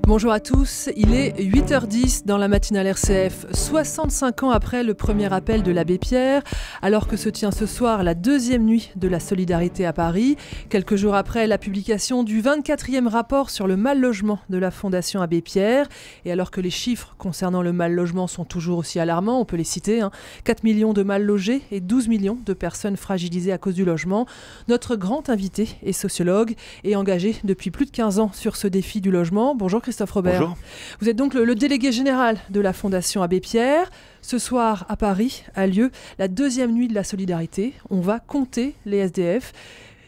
Bonjour à tous, il est 8h10 dans la matinale RCF, 65 ans après le premier appel de l'abbé Pierre, alors que se tient ce soir la deuxième nuit de la solidarité à Paris, quelques jours après la publication du 24e rapport sur le mal-logement de la Fondation Abbé Pierre, et alors que les chiffres concernant le mal-logement sont toujours aussi alarmants, on peut les citer, 4 millions de mal-logés et 12 millions de personnes fragilisées à cause du logement, notre grand invité est sociologue et engagé depuis plus de 15 ans sur ce défi du logement. Bonjour Christophe Robert. Bonjour. Vous êtes donc le délégué général de la Fondation Abbé Pierre. Ce soir, à Paris, a lieu la deuxième nuit de la solidarité. On va compter les SDF.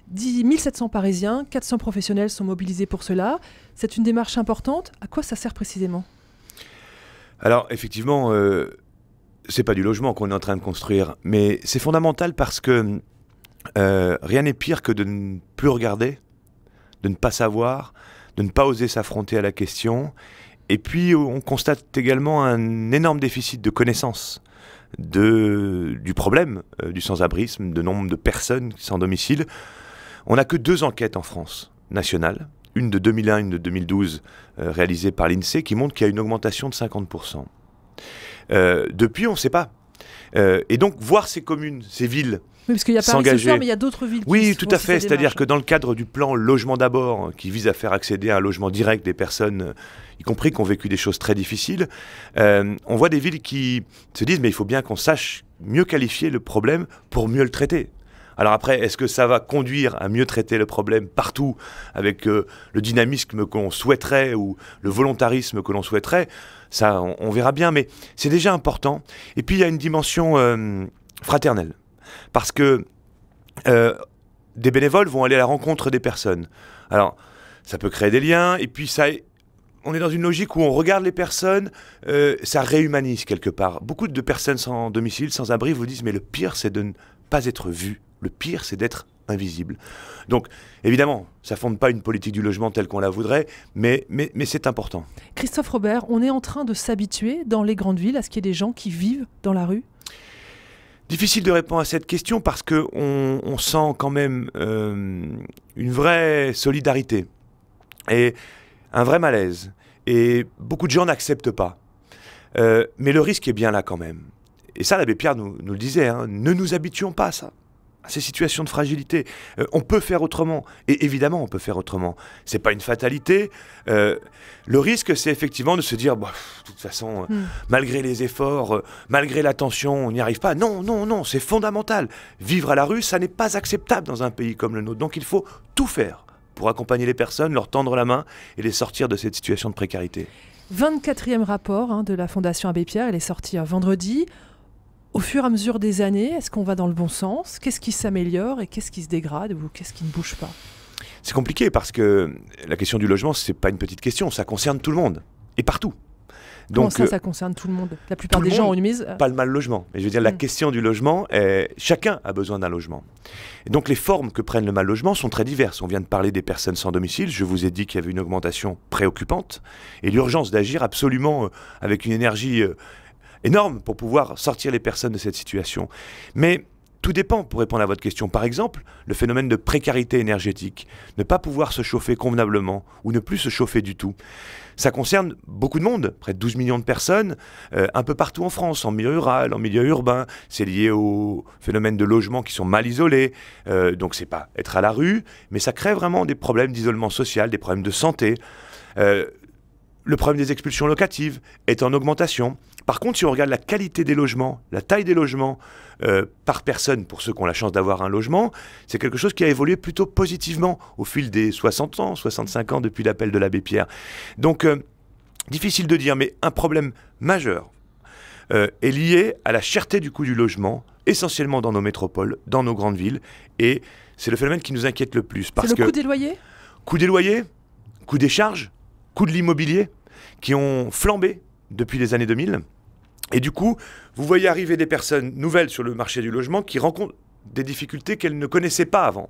10 700 Parisiens, 400 professionnels sont mobilisés pour cela. C'est une démarche importante. À quoi ça sert précisément ? Alors, effectivement, c'est pas du logement qu'on est en train de construire, mais c'est fondamental parce que rien n'est pire que de ne plus regarder, de ne pas savoir, de ne pas oser s'affronter à la question. Et puis, on constate également un énorme déficit de connaissance du problème du sans-abrisme, de nombre de personnes sans domicile. On n'a que 2 enquêtes en France, nationales, une de 2001, une de 2012, réalisée par l'INSEE, qui montre qu'il y a une augmentation de 50%. Depuis, on ne sait pas. Et donc, voir ces communes, ces villes, oui, parce qu'il y a Paris ce soir, mais il y a d'autres villes. Oui, tout à fait. C'est-à-dire que dans le cadre du plan Logement d'abord, qui vise à faire accéder à un logement direct des personnes, y compris qui ont vécu des choses très difficiles, on voit des villes qui se disent mais il faut bien qu'on sache mieux qualifier le problème pour mieux le traiter. Alors après, est-ce que ça va conduire à mieux traiter le problème partout avec le dynamisme qu'on souhaiterait ou le volontarisme que l'on souhaiterait? Ça, on verra bien, mais c'est déjà important. Et puis il y a une dimension fraternelle. Parce que des bénévoles vont aller à la rencontre des personnes. Alors, ça peut créer des liens, et puis on est dans une logique où on regarde les personnes, ça réhumanise quelque part. Beaucoup de personnes sans domicile, sans abri, vous disent, mais le pire, c'est de ne pas être vu. Le pire, c'est d'être invisible. Donc, évidemment, ça ne fonde pas une politique du logement telle qu'on la voudrait, mais c'est important. Christophe Robert, on est en train de s'habituer dans les grandes villes à ce qu'il y ait des gens qui vivent dans la rue ? Difficile de répondre à cette question parce qu'on sent quand même une vraie solidarité et un vrai malaise. Et beaucoup de gens n'acceptent pas. Mais le risque est bien là quand même. Et ça, l'abbé Pierre nous le disait, ne nous habituons pas à ça, à ces situations de fragilité. On peut faire autrement. Et évidemment, on peut faire autrement. C'est pas une fatalité. Le risque, c'est effectivement de se dire, de toute façon, malgré les efforts, malgré la tension, on n'y arrive pas. Non, non, non, c'est fondamental. Vivre à la rue, ça n'est pas acceptable dans un pays comme le nôtre. Donc il faut tout faire pour accompagner les personnes, leur tendre la main et les sortir de cette situation de précarité. 24e rapport de la Fondation Abbé Pierre, elle est sortie vendredi. Au fur et à mesure des années, est-ce qu'on va dans le bon sens? Qu'est-ce qui s'améliore et qu'est-ce qui se dégrade ou qu'est-ce qui ne bouge pas? C'est compliqué parce que la question du logement, c'est pas une petite question, ça concerne tout le monde et partout. Donc, comment ça concerne tout le monde? La plupart des gens ont une mise. Pas le mal logement. Mais je veux dire, la question du logement, chacun a besoin d'un logement. Et donc les formes que prennent le mal logement sont très diverses. On vient de parler des personnes sans domicile. Je vous ai dit qu'il y avait une augmentation préoccupante et l'urgence d'agir absolument avec une énergie énorme pour pouvoir sortir les personnes de cette situation. Mais tout dépend, pour répondre à votre question. Par exemple, le phénomène de précarité énergétique, ne pas pouvoir se chauffer convenablement ou ne plus se chauffer du tout. Ça concerne beaucoup de monde, près de 12 millions de personnes, un peu partout en France, en milieu rural, en milieu urbain. C'est lié au phénomène de logements qui sont mal isolés. Donc c'est pas être à la rue, mais ça crée vraiment des problèmes d'isolement social, des problèmes de santé. Le problème des expulsions locatives est en augmentation. Par contre, si on regarde la qualité des logements, la taille des logements par personne, pour ceux qui ont la chance d'avoir un logement, c'est quelque chose qui a évolué plutôt positivement au fil des 60 ans, 65 ans depuis l'appel de l'abbé Pierre. Donc, difficile de dire, mais un problème majeur est lié à la cherté du coût du logement, essentiellement dans nos métropoles, dans nos grandes villes, et c'est le phénomène qui nous inquiète le plus. C'est le coût des loyers ? Coût des loyers, coût des charges, coût de l'immobilier, qui ont flambé depuis les années 2000. Et du coup, vous voyez arriver des personnes nouvelles sur le marché du logement qui rencontrent des difficultés qu'elles ne connaissaient pas avant.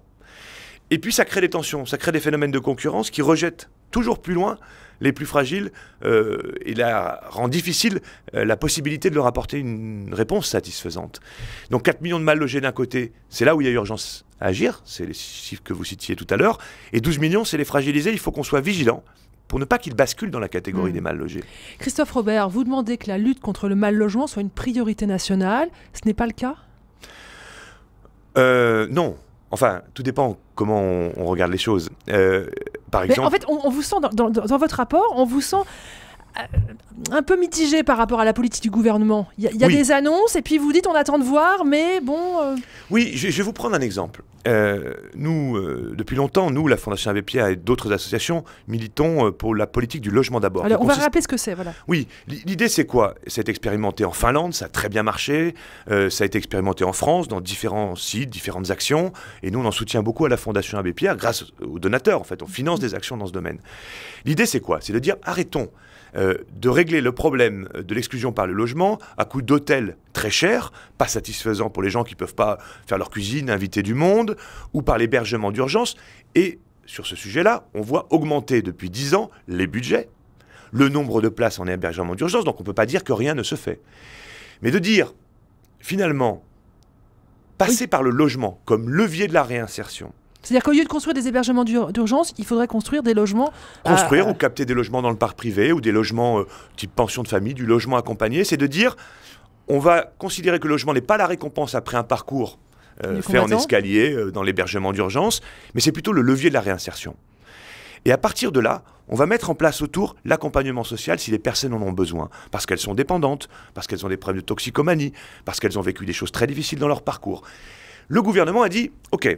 Et puis ça crée des tensions, ça crée des phénomènes de concurrence qui rejettent toujours plus loin les plus fragiles et rend difficile la possibilité de leur apporter une réponse satisfaisante. Donc 4 millions de mal logés d'un côté, c'est là où il y a urgence à agir, c'est les chiffres que vous citiez tout à l'heure, et 12 millions, c'est les fragilisés, il faut qu'on soit vigilant pour ne pas qu'ils basculent dans la catégorie des mal logés. Christophe Robert, vous demandez que la lutte contre le mal logement soit une priorité nationale. Ce n'est pas le cas ? Non. Enfin, tout dépend comment on regarde les choses. Par exemple... Mais en fait, on vous sent, dans votre rapport, on vous sent un peu mitigé par rapport à la politique du gouvernement. Il y a des annonces, et puis vous dites on attend de voir, mais bon... Oui, je vais vous prendre un exemple. Nous, depuis longtemps, nous, la Fondation Abbé Pierre et d'autres associations, militons pour la politique du logement d'abord. Alors, on va rappeler ce que c'est, voilà. Oui, l'idée c'est quoi? Ça a été expérimenté en Finlande, ça a très bien marché, ça a été expérimenté en France, dans différents sites, différentes actions, et nous on en soutient beaucoup à la Fondation Abbé Pierre, grâce aux donateurs en fait, on finance des actions dans ce domaine. L'idée c'est quoi? C'est de dire arrêtons de régler le problème de l'exclusion par le logement à coût d'hôtels très chers, pas satisfaisants pour les gens qui ne peuvent pas faire leur cuisine, inviter du monde, ou par l'hébergement d'urgence. Et sur ce sujet-là, on voit augmenter depuis 10 ans les budgets, le nombre de places en hébergement d'urgence, donc on ne peut pas dire que rien ne se fait. Mais de dire, finalement, passer par le logement comme levier de la réinsertion. C'est-à-dire qu'au lieu de construire des hébergements d'urgence, il faudrait construire des logements... Construire ou capter des logements dans le parc privé ou des logements type pension de famille, du logement accompagné, c'est de dire on va considérer que le logement n'est pas la récompense après un parcours fait en escalier dans l'hébergement d'urgence, mais c'est plutôt le levier de la réinsertion. Et à partir de là, on va mettre en place autour l'accompagnement social si les personnes en ont besoin, parce qu'elles sont dépendantes, parce qu'elles ont des problèmes de toxicomanie, parce qu'elles ont vécu des choses très difficiles dans leur parcours. Le gouvernement a dit, OK,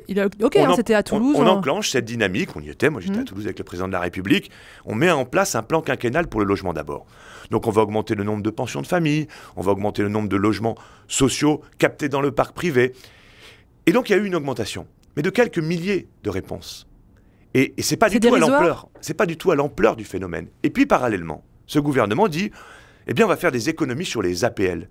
c'était à Toulouse. On enclenche cette dynamique, on y était, moi j'étais à Toulouse avec le président de la République, on met en place un plan quinquennal pour le logement d'abord. Donc on va augmenter le nombre de pensions de famille, on va augmenter le nombre de logements sociaux captés dans le parc privé. Et donc il y a eu une augmentation, mais de quelques milliers de réponses. Et c'est pas du tout à l'ampleur, c'est pas du tout à l'ampleur du phénomène. Et puis parallèlement, ce gouvernement dit, eh bien on va faire des économies sur les APL.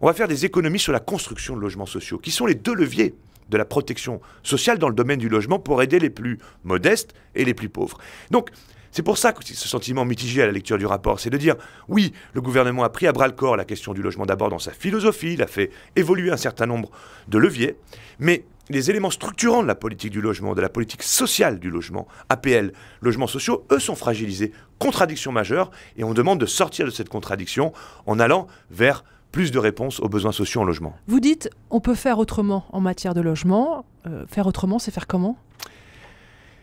On va faire des économies sur la construction de logements sociaux, qui sont les deux leviers de la protection sociale dans le domaine du logement pour aider les plus modestes et les plus pauvres. Donc, c'est pour ça que ce sentiment mitigé à la lecture du rapport, c'est de dire, oui, le gouvernement a pris à bras-le-corps la question du logement d'abord dans sa philosophie, il a fait évoluer un certain nombre de leviers, mais les éléments structurants de la politique du logement, de la politique sociale du logement, APL, logements sociaux, eux sont fragilisés. Contradiction majeure, et on demande de sortir de cette contradiction en allant vers plus de réponses aux besoins sociaux en logement. Vous dites, on peut faire autrement en matière de logement. Faire autrement, c'est faire comment?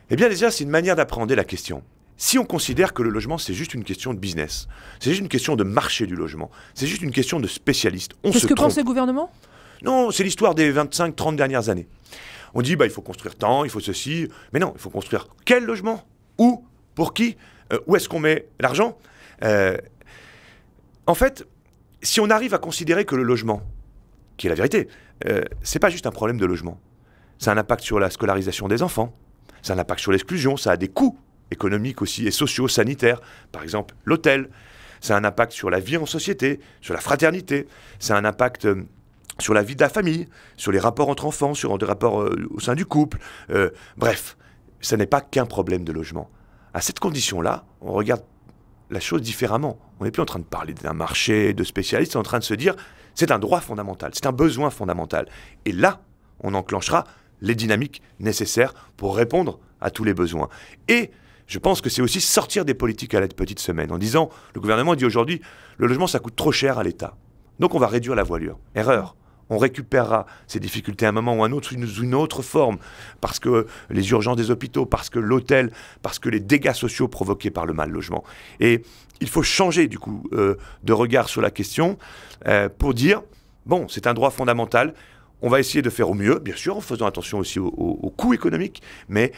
Eh bien déjà, c'est une manière d'appréhender la question. Si on considère que le logement, c'est juste une question de business, c'est juste une question de marché du logement, c'est juste une question de spécialistes, on se trompe. C'est ce que pense le gouvernement? Non, c'est l'histoire des 25-30 dernières années. On dit, il faut construire tant, il faut ceci. Mais non, il faut construire quel logement? Où? Pour qui? Où est-ce qu'on met l'argent? En fait, si on arrive à considérer que le logement, qui est la vérité, c'est pas juste un problème de logement. Ça a un impact sur la scolarisation des enfants, ça a un impact sur l'exclusion, ça a des coûts économiques aussi et sociaux, sanitaires. Par exemple, l'hôtel, ça a un impact sur la vie en société, sur la fraternité, ça a un impact sur la vie de la famille, sur les rapports entre enfants, sur des rapports au sein du couple. Bref, ça n'est pas qu'un problème de logement. À cette condition-là, on regarde la chose différemment. On n'est plus en train de parler d'un marché de spécialistes, on est en train de se dire c'est un droit fondamental, c'est un besoin fondamental. Et là, on enclenchera les dynamiques nécessaires pour répondre à tous les besoins. Et je pense que c'est aussi sortir des politiques à la petite semaine en disant, le gouvernement dit aujourd'hui, le logement ça coûte trop cher à l'État. Donc on va réduire la voilure. Erreur. On récupérera ces difficultés à un moment ou à un autre sous une autre forme, parce que les urgences des hôpitaux, parce que l'hôtel, parce que les dégâts sociaux provoqués par le mal logement. Et il faut changer du coup de regard sur la question pour dire, bon, c'est un droit fondamental, on va essayer de faire au mieux, bien sûr, en faisant attention aussi aux coûts économiques, mais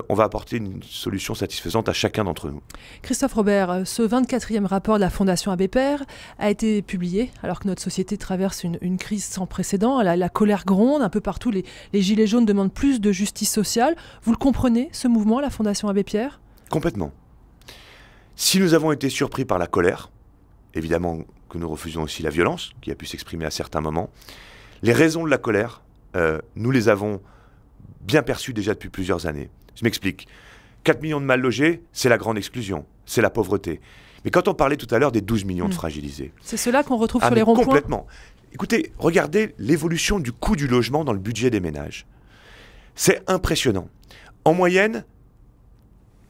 on va apporter une solution satisfaisante à chacun d'entre nous. Christophe Robert, ce 24e rapport de la Fondation Abbé Pierre a été publié alors que notre société traverse une crise sans précédent. La colère gronde un peu partout, les gilets jaunes demandent plus de justice sociale. Vous le comprenez, ce mouvement, la Fondation Abbé Pierre? Complètement. Si nous avons été surpris par la colère, évidemment que nous refusons aussi la violence, qui a pu s'exprimer à certains moments, les raisons de la colère, nous les avons bien perçues déjà depuis plusieurs années. Je m'explique. 4 millions de mal logés, c'est la grande exclusion, c'est la pauvreté. Mais quand on parlait tout à l'heure des 12 millions de fragilisés... C'est cela qu'on retrouve sur les ronds-points? Complètement. Écoutez, regardez l'évolution du coût du logement dans le budget des ménages. C'est impressionnant. En moyenne,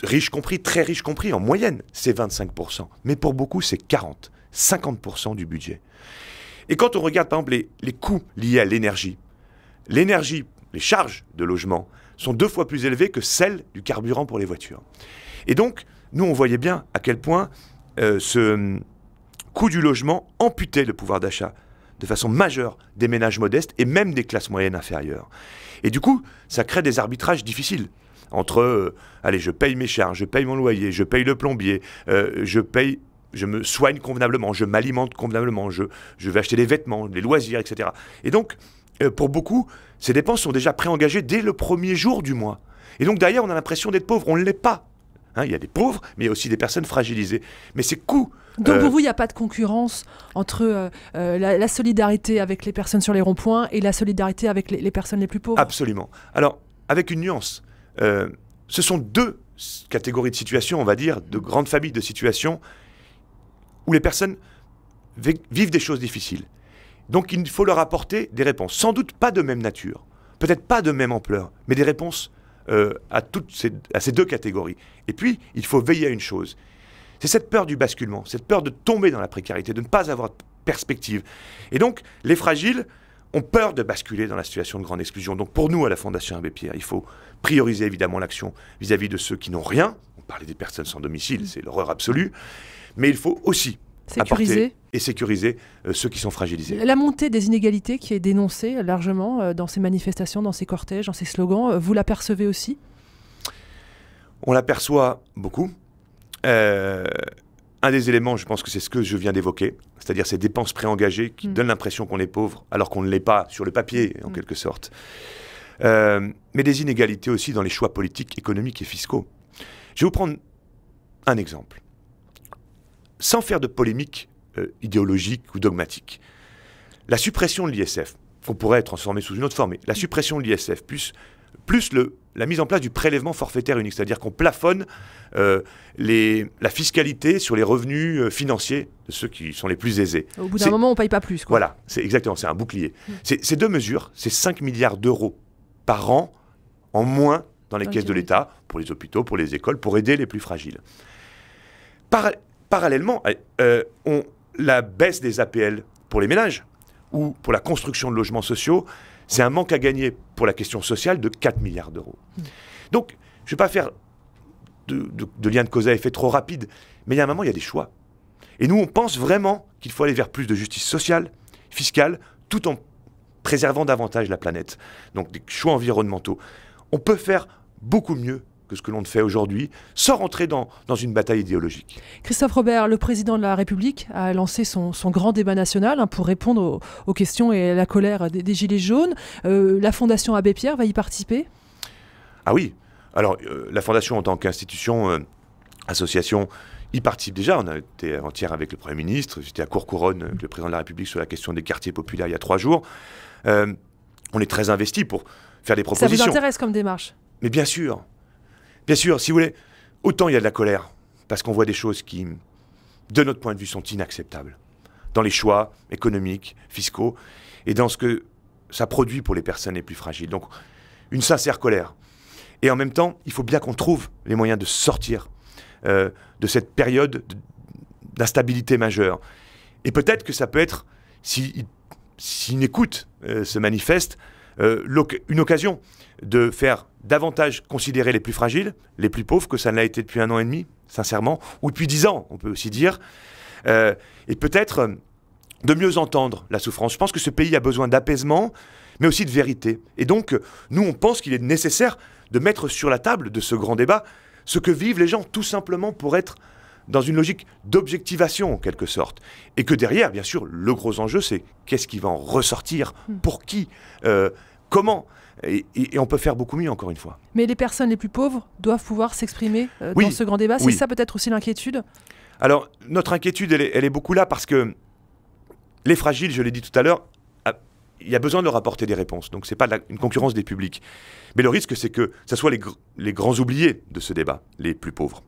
riches compris, très riches compris, en moyenne, c'est 25%. Mais pour beaucoup, c'est 40, 50% du budget. Et quand on regarde, par exemple, les coûts liés à l'énergie, les charges de logement sont 2 fois plus élevées que celles du carburant pour les voitures. Et donc, nous, on voyait bien à quel point ce coût du logement amputait le pouvoir d'achat de façon majeure des ménages modestes et même des classes moyennes inférieures. Et du coup, ça crée des arbitrages difficiles entre, allez, je paye mes charges, je paye mon loyer, je paye le plombier, je me soigne convenablement, je m'alimente convenablement, je vais acheter des vêtements, des loisirs, etc. Et donc, pour beaucoup, ces dépenses sont déjà préengagées dès le premier jour du mois. Et donc, derrière, on a l'impression d'être pauvre. On ne l'est pas. Hein, il y a des pauvres, mais il y a aussi des personnes fragilisées. Mais ces coûts... Donc pour vous, il n'y a pas de concurrence entre la solidarité avec les personnes sur les ronds-points et la solidarité avec les personnes les plus pauvres? Absolument. Alors, avec une nuance, ce sont 2 catégories de situations, on va dire, de grandes familles de situations où les personnes vivent des choses difficiles. Donc il faut leur apporter des réponses, sans doute pas de même nature, peut-être pas de même ampleur, mais des réponses à ces 2 catégories. Et puis, il faut veiller à une chose, c'est cette peur du basculement, cette peur de tomber dans la précarité, de ne pas avoir de perspective. Et donc, les fragiles ont peur de basculer dans la situation de grande exclusion. Donc pour nous, à la Fondation Abbé Pierre, il faut prioriser évidemment l'action vis-à-vis de ceux qui n'ont rien. On parlait des personnes sans domicile, c'est l'horreur absolue. Mais il faut aussi sécuriser ceux qui sont fragilisés. La montée des inégalités qui est dénoncée largement dans ces manifestations, dans ces cortèges, dans ces slogans, vous l'apercevez aussi? On l'aperçoit beaucoup. Un des éléments, je pense que c'est ce que je viens d'évoquer, c'est-à-dire ces dépenses préengagées qui donnent l'impression qu'on est pauvre alors qu'on ne l'est pas sur le papier, en quelque sorte. Mais des inégalités aussi dans les choix politiques, économiques et fiscaux. Je vais vous prendre un exemple. Sans faire de polémique idéologique ou dogmatique, la suppression de l'ISF, qu'on pourrait transformer sous une autre forme, mais la suppression de l'ISF, plus la mise en place du prélèvement forfaitaire unique, c'est-à-dire qu'on plafonne la fiscalité sur les revenus financiers de ceux qui sont les plus aisés. Au bout d'un moment, on ne paye pas plus, quoi. Voilà, c'est exactement, c'est un bouclier. Ces 2 mesures, c'est 5 milliards d'euros par an en moins dans les caisses de l'État, pour les hôpitaux, pour les écoles, pour aider les plus fragiles. Parallèlement, la baisse des APL pour les ménages ou pour la construction de logements sociaux, c'est un manque à gagner pour la question sociale de 4 milliards d'euros. Donc, je ne vais pas faire de lien de cause à effet trop rapide, mais il y a un moment, il y a des choix. Et nous, on pense vraiment qu'il faut aller vers plus de justice sociale, fiscale, tout en préservant davantage la planète. Donc, des choix environnementaux. On peut faire beaucoup mieux que ce que l'on fait aujourd'hui, sans rentrer dans une bataille idéologique. Christophe Robert, le président de la République, a lancé son grand débat national pour répondre aux questions et à la colère des Gilets jaunes. La Fondation Abbé Pierre va y participer? Ah oui. Alors, la Fondation, en tant qu'institution, association, y participe déjà. On a été avant-hier avec le Premier ministre, j'étais à Courcouronnes avec le président de la République sur la question des quartiers populaires il y a 3 jours. On est très investis pour faire des propositions. Ça vous intéresse comme démarche? Mais bien sûr. Bien sûr, si vous voulez, autant il y a de la colère, parce qu'on voit des choses qui, de notre point de vue, sont inacceptables. Dans les choix économiques, fiscaux, et dans ce que ça produit pour les personnes les plus fragiles. Donc, une sincère colère. Et en même temps, il faut bien qu'on trouve les moyens de sortir de cette période d'instabilité majeure. Et peut-être que ça peut être, si une écoute se manifeste, une occasion de faire davantage considérer les plus fragiles, les plus pauvres, que ça ne l'a été depuis 1 an et demi, sincèrement, ou depuis 10 ans, on peut aussi dire, et peut-être de mieux entendre la souffrance. Je pense que ce pays a besoin d'apaisement, mais aussi de vérité. Et donc, nous, on pense qu'il est nécessaire de mettre sur la table de ce grand débat ce que vivent les gens, tout simplement pour être dans une logique d'objectivation, en quelque sorte. Et que derrière, bien sûr, le gros enjeu, c'est qu'est-ce qui va en ressortir, pour qui, comment. Et on peut faire beaucoup mieux, encore une fois. Mais les personnes les plus pauvres doivent pouvoir s'exprimer dans ce grand débat. C'est ça peut-être aussi l'inquiétude? Alors, notre inquiétude, elle est beaucoup là parce que les fragiles, je l'ai dit tout à l'heure, il y a besoin de leur apporter des réponses. Donc, ce n'est pas une concurrence des publics. Mais le risque, c'est que ce soit les grands oubliés de ce débat, les plus pauvres,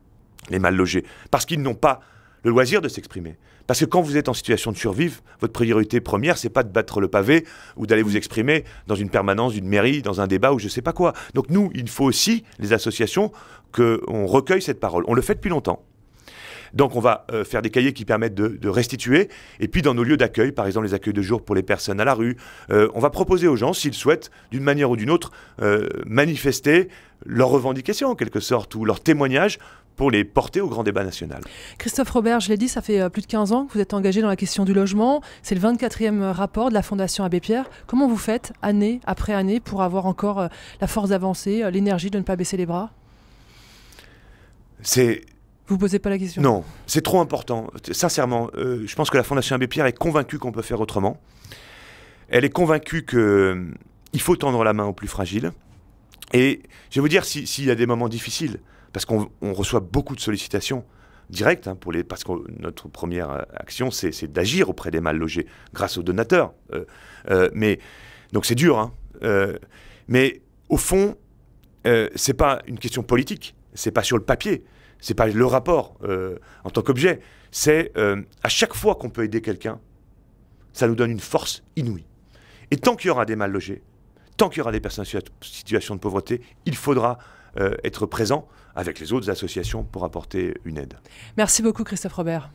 les mal logés, parce qu'ils n'ont pas le loisir de s'exprimer. Parce que quand vous êtes en situation de survivre, votre priorité première, c'est pas de battre le pavé ou d'aller vous exprimer dans une permanence d'une mairie, dans un débat ou je sais pas quoi. Donc nous, il faut aussi, les associations, qu'on recueille cette parole. On le fait depuis longtemps. Donc on va faire des cahiers qui permettent de restituer. Et puis dans nos lieux d'accueil, par exemple les accueils de jour pour les personnes à la rue, on va proposer aux gens, s'ils souhaitent, d'une manière ou d'une autre, manifester leurs revendications en quelque sorte, ou leurs témoignages pour les porter au grand débat national. Christophe Robert, je l'ai dit, ça fait plus de 15 ans que vous êtes engagé dans la question du logement. C'est le 24e rapport de la Fondation Abbé Pierre. Comment vous faites, année après année, pour avoir encore la force d'avancer, l'énergie de ne pas baisser les bras? Vous ne posez pas la question? Non, c'est trop important. Sincèrement, je pense que la Fondation Abbé Pierre est convaincue qu'on peut faire autrement. Elle est convaincue qu'il faut tendre la main aux plus fragiles. Et je vais vous dire, s'il y a des moments difficiles, parce qu'on reçoit beaucoup de sollicitations directes, parce que notre première action, c'est d'agir auprès des mal logés, grâce aux donateurs. Donc c'est dur, hein. Mais au fond, c'est pas une question politique, c'est pas sur le papier, c'est pas le rapport en tant qu'objet. C'est à chaque fois qu'on peut aider quelqu'un, ça nous donne une force inouïe. Et tant qu'il y aura des mal logés, tant qu'il y aura des personnes en situation de pauvreté, il faudra être présent avec les autres associations pour apporter une aide. Merci beaucoup Christophe Robert.